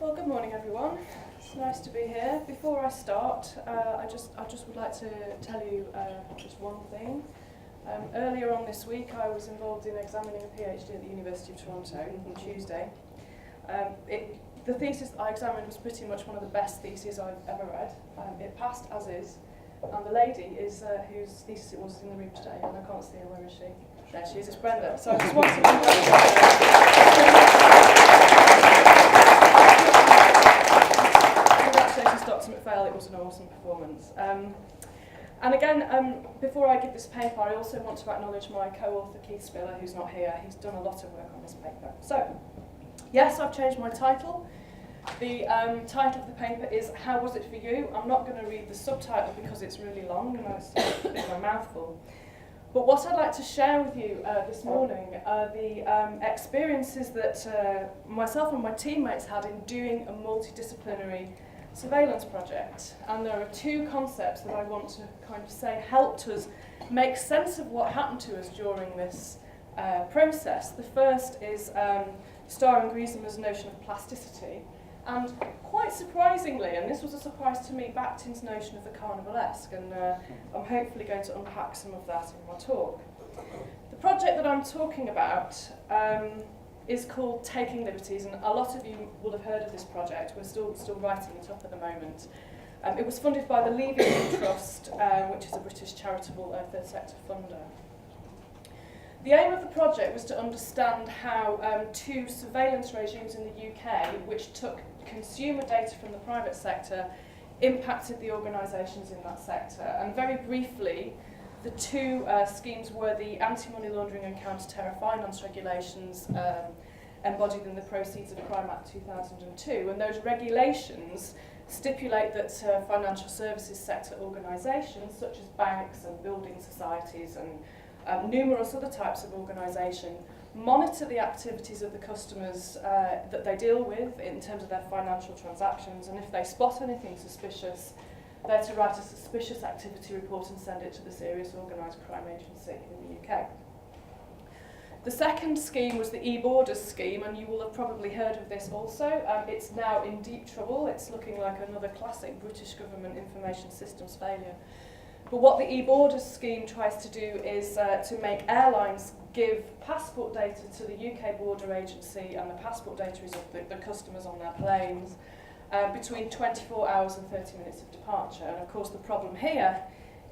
Well, good morning, everyone. It's nice to be here. Before I start, I just would like to tell you just one thing. Earlier on this week, I was involved in examining a PhD at the University of Toronto on Tuesday. The thesis I examined was pretty much one of the best theses I've ever read. It passed as is, and the lady is whose thesis it was in the room today, and I can't see her. Where is she? There she is. It's Brenda. So I just want to congratulations, Dr. McPhail. It was an awesome performance. And again, before I give this paper, I also want to acknowledge my co-author Keith Spiller, who's not here. He's done a lot of work on this paper. So, yes, I've changed my title. The title of the paper is How Was It For You? I'm not going to read the subtitle because it's really long and it's a bit of a mouthful. But what I'd like to share with you this morning are the experiences that myself and my teammates had in doing a multidisciplinary surveillance project. And there are two concepts that I want to kind of say helped us make sense of what happened to us during this process. The first is Starr and Griesemer's notion of plasticity. And quite surprisingly, and this was a surprise to me, Bakhtin's notion of the carnivalesque, and I'm hopefully going to unpack some of that in my talk. The project that I'm talking about is called Taking Liberties, and a lot of you will have heard of this project. We're still writing it up at the moment. It was funded by the Leaving Trust, which is a British charitable third sector funder. The aim of the project was to understand how two surveillance regimes in the UK, which took consumer data from the private sector, impacted the organisations in that sector. And very briefly, the two schemes were the Anti-Money Laundering and Counter-Terror Finance regulations embodied in the Proceeds of Crime Act 2002. And those regulations stipulate that financial services sector organisations, such as banks and building societies and numerous other types of organisation, monitor the activities of the customers that they deal with in terms of their financial transactions, and if they spot anything suspicious, they're to write a suspicious activity report and send it to the Serious Organised Crime Agency in the UK. The second scheme was the e-Borders scheme, and you will have probably heard of this also. It's now in deep trouble. It's looking like another classic British government information systems failure. But what the e-Borders scheme tries to do is to make airlines give passport data to the UK Border Agency, and the passport data is of the customers on their planes, between 24 hours and 30 minutes of departure. And of course the problem here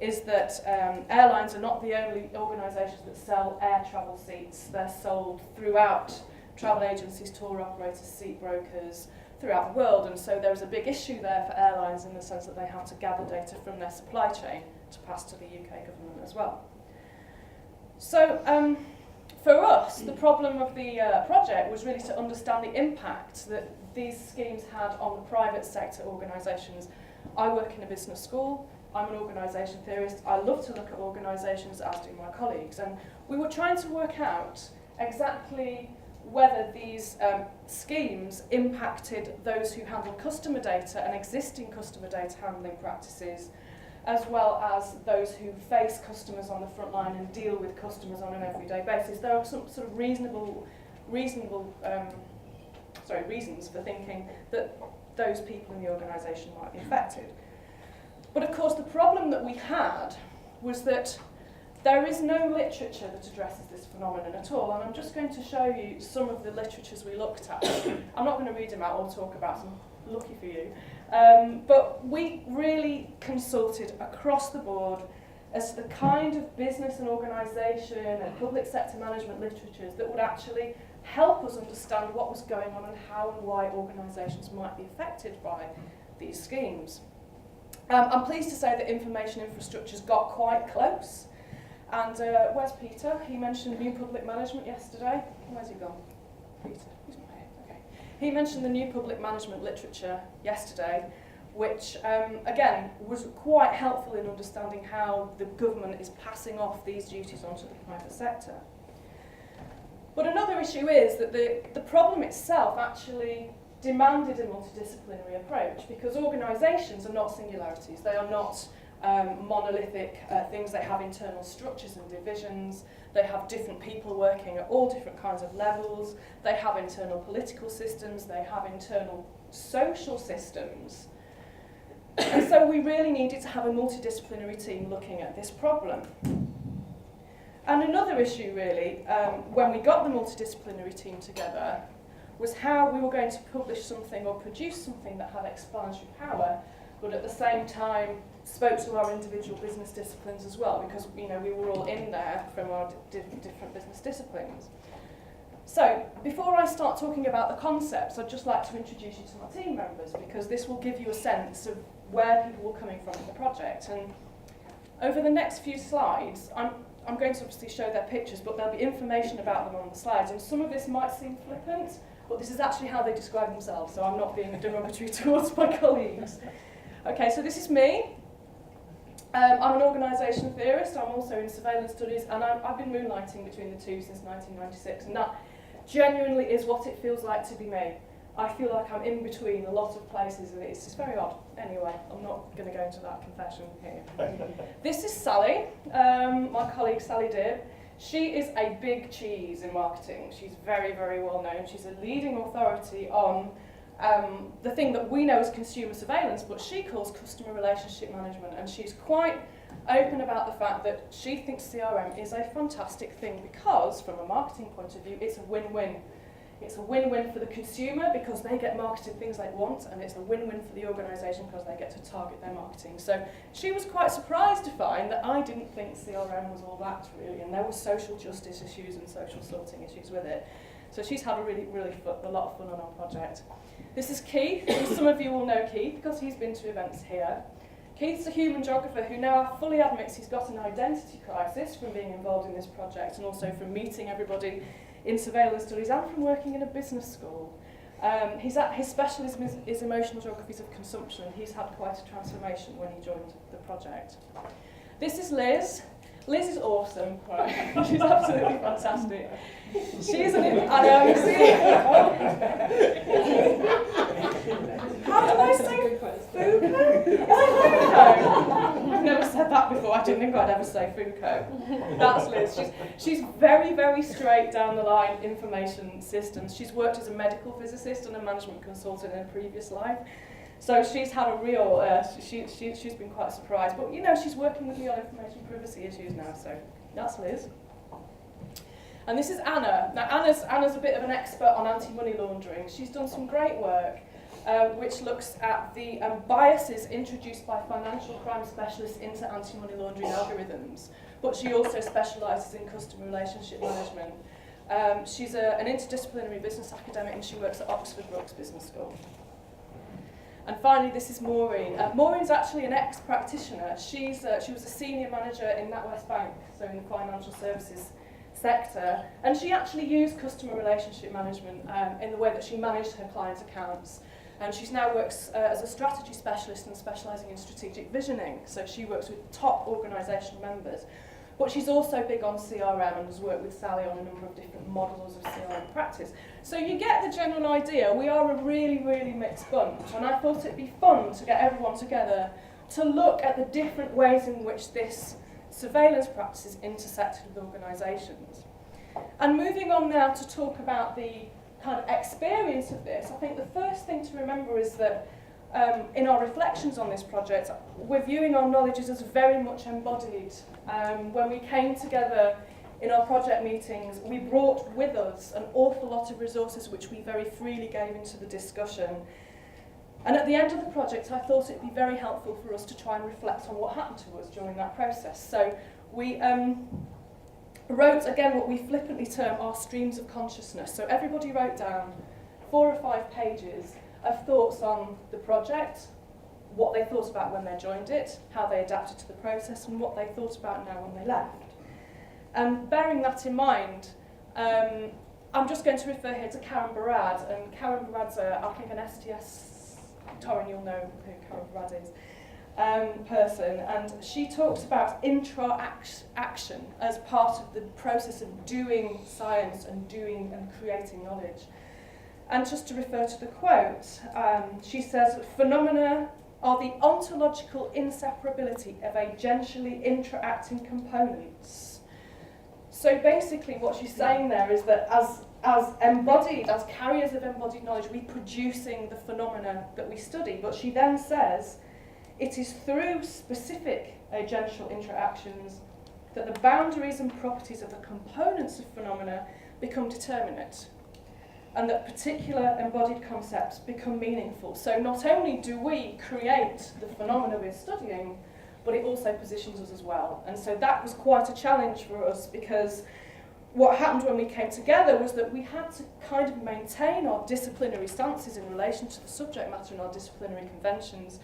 is that airlines are not the only organisations that sell air travel seats. They're sold throughout travel agencies, tour operators, seat brokers, throughout the world, and so there's a big issue there for airlines in the sense that they have to gather data from their supply chain to pass to the UK government as well. So for us, the problem of the project was really to understand the impact that these schemes had on the private sector organisations. I work in a business school, I'm an organisation theorist, I love to look at organisations, as do my colleagues, and we were trying to work out exactly whether these schemes impacted those who handle customer data and existing customer data handling practices, as well as those who face customers on the front line and deal with customers on an everyday basis. There are some sort of reasonable reasons for thinking that those people in the organisation might be affected. But of course the problem that we had was that there is no literature that addresses this phenomenon at all, and I'm just going to show you some of the literatures we looked at. I'm not going to read them out or talk about them, lucky for you. But we really consulted across the board as to the kind of business and organisation and public sector management literatures that would actually help us understand what was going on and how and why organisations might be affected by these schemes. I'm pleased to say that information infrastructures got quite close. And where's Peter? He mentioned new public management yesterday. Where's he gone? Peter, he's not here. Okay. He mentioned the new public management literature yesterday, which, again, was quite helpful in understanding how the government is passing off these duties onto the private sector. But another issue is that the problem itself actually demanded a multidisciplinary approach, because organisations are not singularities. They are not monolithic things. They have internal structures and divisions. They have different people working at all different kinds of levels. They have internal political systems. They have internal social systems. And so we really needed to have a multidisciplinary team looking at this problem. And another issue really, when we got the multidisciplinary team together, was how we were going to publish something or produce something that had explanatory power, but at the same time spoke to our individual business disciplines as well, because we were all in there from our different business disciplines. So, before I start talking about the concepts, I'd just like to introduce you to my team members, because this will give you a sense of where people were coming from in the project. And over the next few slides, I'm going to obviously show their pictures, but there'll be information about them on the slides, and some of this might seem flippant, but this is actually how they describe themselves, so I'm not being derogatory towards my colleagues. Okay, so this is me. I'm an organisation theorist, I'm also in surveillance studies, and I've been moonlighting between the two since 1996, and that genuinely is what it feels like to be me. I feel like I'm in between a lot of places, and it's just very odd. Anyway, I'm not going to go into that confession here. This is Sally, my colleague Sally Dibb. She is a big cheese in marketing. She's very, very well known. She's a leading authority on the thing that we know as consumer surveillance, but she calls customer relationship management, and she's quite open about the fact that she thinks CRM is a fantastic thing because, from a marketing point of view, it's a win-win. It's a win-win for the consumer because they get marketed things they want, and it's a win-win for the organisation because they get to target their marketing. So she was quite surprised to find that I didn't think CRM was all that, really, and there were social justice issues and social sorting issues with it. So she's had a a lot of fun on our project. This is Keith, and some of you will know Keith because he's been to events here. Keith's a human geographer who now fully admits he's got an identity crisis from being involved in this project, and also from meeting everybody in surveillance studies and from working in a business school. His specialism is emotional geographies of consumption, and he's had quite a transformation when he joined the project. This is Liz. Liz is awesome, right? She's absolutely fantastic. She's I know, you see? How do I say Foucault? Is it Foucault? I've never said that before. I didn't think I'd ever say Foucault. That's Liz. She's very, very straight down the line information systems. She's worked as a medical physicist and a management consultant in a previous life. So she's had a real, she's been quite surprised. But she's working with me on information privacy issues now, so that's Liz. And this is Anna. Now Anna's a bit of an expert on anti-money laundering. She's done some great work which looks at the biases introduced by financial crime specialists into anti-money laundering algorithms. But she also specialises in customer relationship management. She's an interdisciplinary business academic, and she works at Oxford Brookes Business School. And finally, this is Maureen. Maureen's actually an ex-practitioner. She was a senior manager in NatWest Bank, so in the financial services sector, and she actually used customer relationship management in the way that she managed her clients' accounts. And she now works as a strategy specialist and specialising in strategic visioning. So she works with top organisation members. But she's also big on CRM and has worked with Sally on a number of different models of CRM practice. So you get the general idea. We are a really, really mixed bunch, and I thought it'd be fun to get everyone together to look at the different ways in which this surveillance practice is intersected with organisations. And moving on now to talk about the kind of experience of this, I think the first thing to remember is that in our reflections on this project, we're viewing our knowledge as very much embodied. When we came together in our project meetings, we brought with us an awful lot of resources which we very freely gave into the discussion. And at the end of the project, I thought it'd be very helpful for us to try and reflect on what happened to us during that process. So we wrote, again, what we flippantly term our streams of consciousness. So everybody wrote down 4 or 5 pages of thoughts on the project, what they thought about when they joined it, how they adapted to the process, and what they thought about now when they left. And bearing that in mind, I'm just going to refer here to Karen Barad, and Karen Barad's, I think, an STS, Torrin, you'll know who Karen Barad is, person, and she talks about intra-action as part of the process of doing science and doing and creating knowledge. And just to refer to the quote, she says, phenomena are the ontological inseparability of agentially interacting components. So basically what she's saying there is that as carriers of embodied knowledge, we're producing the phenomena that we study. But she then says, it is through specific agential interactions that the boundaries and properties of the components of phenomena become determinate, and that particular embodied concepts become meaningful. So not only do we create the phenomena we're studying, but it also positions us as well. And so that was quite a challenge for us, because what happened when we came together was that we had to kind of maintain our disciplinary stances in relation to the subject matter and our disciplinary conventions,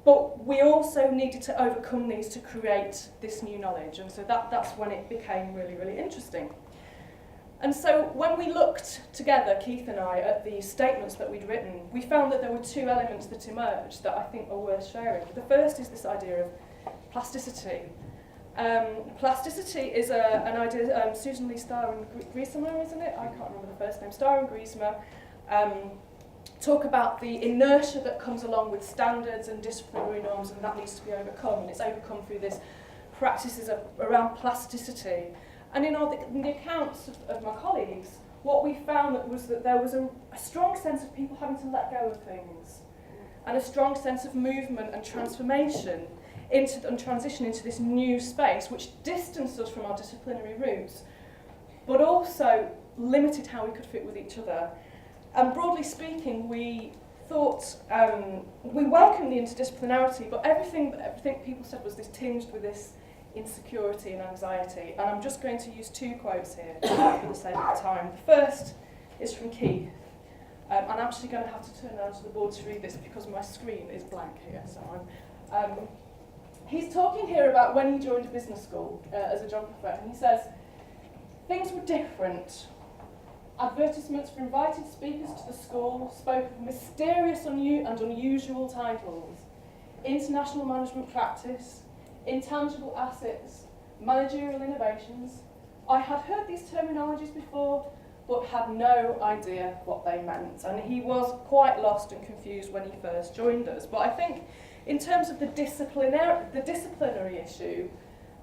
but we also needed to overcome these to create this new knowledge. And so that's when it became really, really interesting. And so when we looked together, Keith and I, at the statements that we'd written, we found that there were two elements that emerged that I think are worth sharing. The first is this idea of plasticity. Plasticity is an idea, Susan Lee Starr and Griesmer, isn't it? I can't remember the first name. Starr and Griesmer talk about the inertia that comes along with standards and disciplinary norms, and that needs to be overcome. And it's overcome through this practices around plasticity. And in the accounts of my colleagues, what we found was that there was a strong sense of people having to let go of things, and a strong sense of movement and transformation and transition into this new space, which distanced us from our disciplinary roots, but also limited how we could fit with each other. And broadly speaking, we thought, we welcomed the interdisciplinarity, but everything people said was this tinged with this insecurity and anxiety. And I'm just going to use two quotes here for the sake of time. The first is from Keith. I'm actually going to have to turn around to the board to read this because my screen is blank here. So he's talking here about when he joined business school as a geographer, and he says, things were different. Advertisements for invited speakers to the school spoke of mysterious and unusual titles: international management practice, intangible assets, managerial innovations. I had heard these terminologies before, but had no idea what they meant. And he was quite lost and confused when he first joined us. But I think in terms of the disciplinary issue,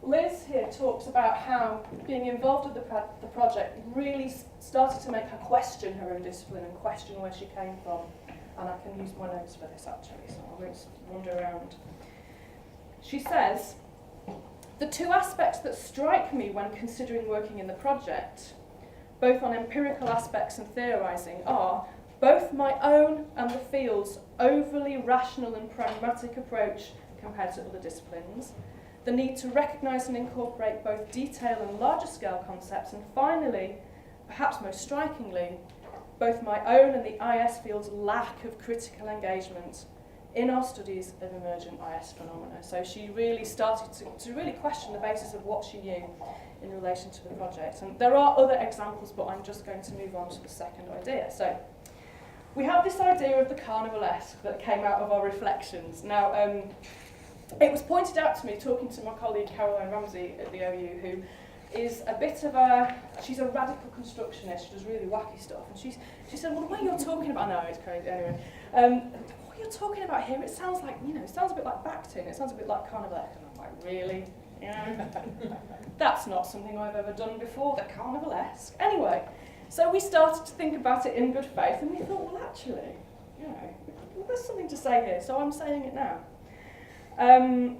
Liz here talks about how being involved with the project really started to make her question her own discipline and question where she came from. And I can use my notes for this actually, so I won't wander around. She says, the two aspects that strike me when considering working in the project, both on empirical aspects and theorising, are both my own and the field's overly rational and pragmatic approach compared to other disciplines, the need to recognise and incorporate both detail and larger scale concepts, and finally, perhaps most strikingly, both my own and the IS field's lack of critical engagement in our studies of emergent IS phenomena. So she really started to really question the basis of what she knew in relation to the project. And there are other examples, but I'm just going to move on to the second idea. So we have this idea of the carnivalesque that came out of our reflections. Now, it was pointed out to me talking to my colleague Caroline Ramsey at the OU, who is a bit of she's a radical constructionist. She does really wacky stuff. And she said, well, the way you're talking about, no, it's crazy, anyway. What you're talking about here, it sounds like, it sounds a bit like Bakhtin, it sounds a bit like carnivalesque. And I'm like, really? That's not something I've ever done before, the carnivalesque. Anyway, so we started to think about it in good faith, and we thought, well, actually, there's something to say here, so I'm saying it now. I'm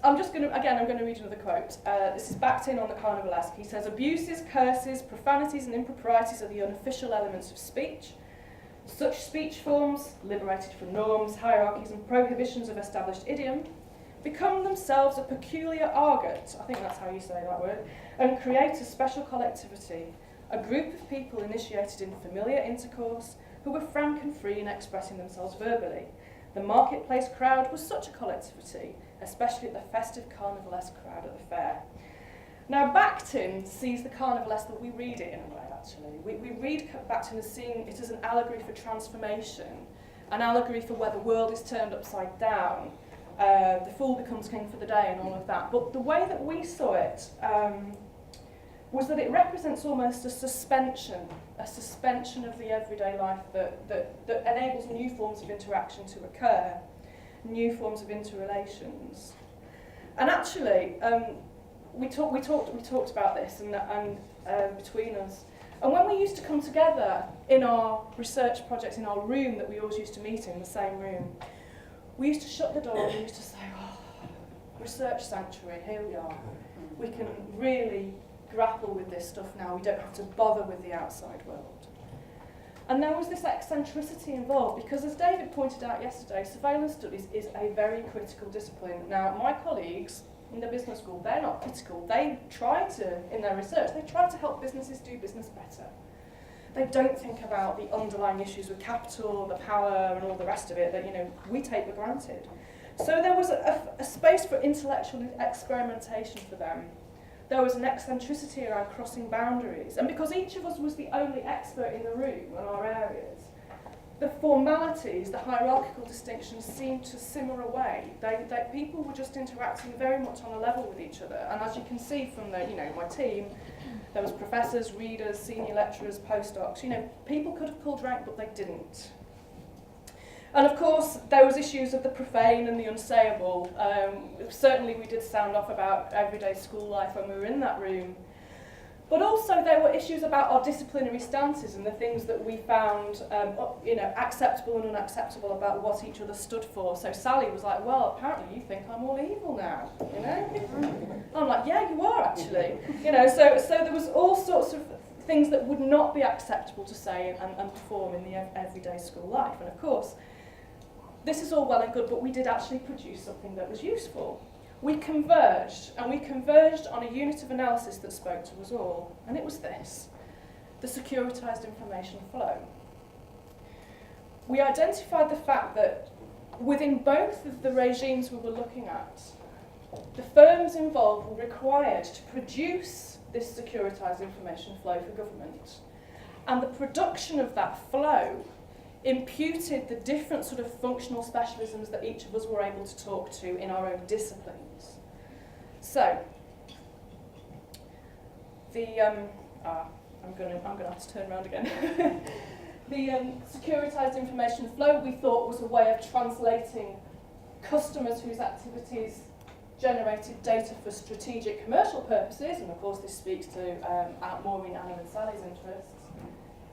going to read another quote. This is Bakhtin on the carnivalesque. He says, abuses, curses, profanities and improprieties are the unofficial elements of speech. Such speech forms, liberated from norms, hierarchies and prohibitions of established idiom, become themselves a peculiar argot, I think that's how you say that word, and create a special collectivity, a group of people initiated in familiar intercourse who were frank and free in expressing themselves verbally. The marketplace crowd was such a collectivity, especially the festive carnivalesque crowd at the fair. Now, Bakhtin sees the carnivalesque that we read it in a way, actually. We read Bakhtin as seeing it as an allegory for transformation, an allegory for where the world is turned upside down, the fool becomes king for the day and all of that. But the way that we saw it was that it represents almost a suspension of the everyday life that enables new forms of interaction to occur, new forms of interrelations. And actually, we talked about this and between us. And when we used to come together in our research projects, in our room that we always used to meet in, the same room, we used to shut the door and we used to say, oh, research sanctuary, here we are. We can really grapple with this stuff now. We don't have to bother with the outside world. And there was this eccentricity involved because, as David pointed out yesterday, surveillance studies is a very critical discipline. Now, my colleagues in the business school, they're not critical. They try to, in their research, they try to help businesses do business better. They don't think about the underlying issues with capital, the power, and all the rest of it that, you know, we take for granted. So there was a space for intellectual experimentation for them. There was an eccentricity around crossing boundaries. And because each of us was the only expert in the room in our areas, the formalities, the hierarchical distinctions seemed to simmer away. People were just interacting very much on a level with each other. And as you can see from the, you know, my team, there was professors, readers, senior lecturers, postdocs. You know, people could have pulled rank, but they didn't. And of course, there was issues of the profane and the unsayable. Certainly we did sound off about everyday school life when we were in that room. But also there were issues about our disciplinary stances and the things that we found you know, acceptable and unacceptable about what each other stood for. So Sally was like, well, apparently you think I'm all evil now, you know? I'm like, yeah, you are actually. You know, so there was all sorts of things that would not be acceptable to say and perform in the everyday school life. And of course, this is all well and good, but we did actually produce something that was useful. We converged, and we converged on a unit of analysis that spoke to us all, and it was this: the securitized information flow. We identified the fact that within both of the regimes we were looking at, the firms involved were required to produce this securitized information flow for government, and the production of that flow imputed the different sort of functional specialisms that each of us were able to talk to in our own disciplines. So, I'm going to have to turn around again. The securitized information flow we thought was a way of translating customers whose activities generated data for strategic commercial purposes, and of course this speaks to Maureen, Annie and Sally's interests,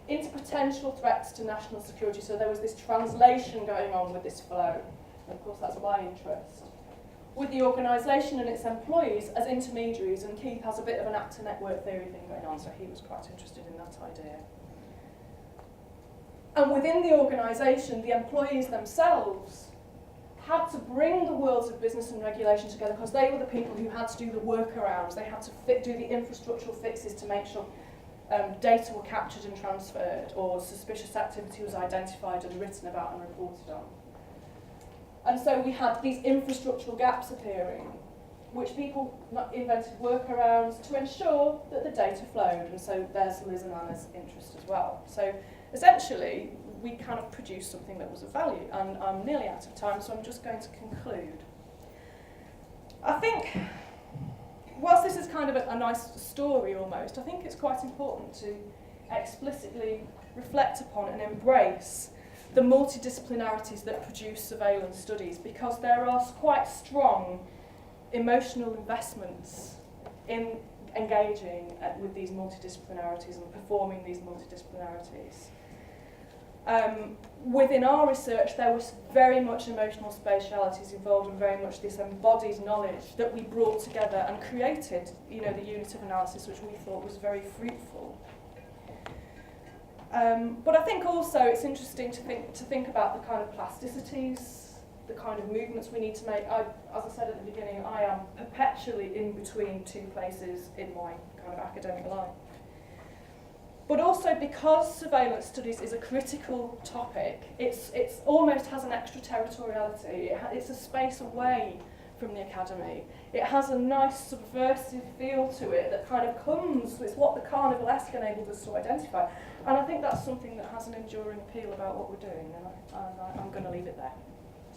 into potential threats to national security. So there was this translation going on with this flow. And of course that's my interest. With the organisation and its employees as intermediaries, and Keith has a bit of an actor network theory thing going on, so he was quite interested in that idea. And within the organisation, the employees themselves had to bring the worlds of business and regulation together because they were the people who had to do the workarounds. They had to do the infrastructural fixes to make sure data were captured and transferred, or suspicious activity was identified and written about and reported on. And so we had these infrastructural gaps appearing, which people invented workarounds to ensure that the data flowed, and so there's Liz and Anna's interest as well. So essentially, we kind of produced something that was of value, and I'm nearly out of time, so I'm just going to conclude. I think, whilst this is kind of a nice story almost, I think it's quite important to explicitly reflect upon and embrace the multidisciplinarities that produce surveillance studies, because there are quite strong emotional investments in engaging with these multidisciplinarities and performing these multidisciplinarities. Within our research, there was very much emotional spatialities involved and very much this embodied knowledge that we brought together and created, you know, the unit of analysis which we thought was very fruitful. But I think also it's interesting to think about the kind of plasticities, the kind of movements we need to make. As I said at the beginning, I am perpetually in between two places in my kind of academic life. But also because surveillance studies is a critical topic, it's almost has an extraterritoriality. It's a space away from the academy. It has a nice subversive feel to it that kind of comes, it's what the carnivalesque enabled us to identify. And I think that's something that has an enduring appeal about what we're doing, and I'm going to leave it there.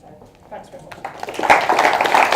So, thanks very much.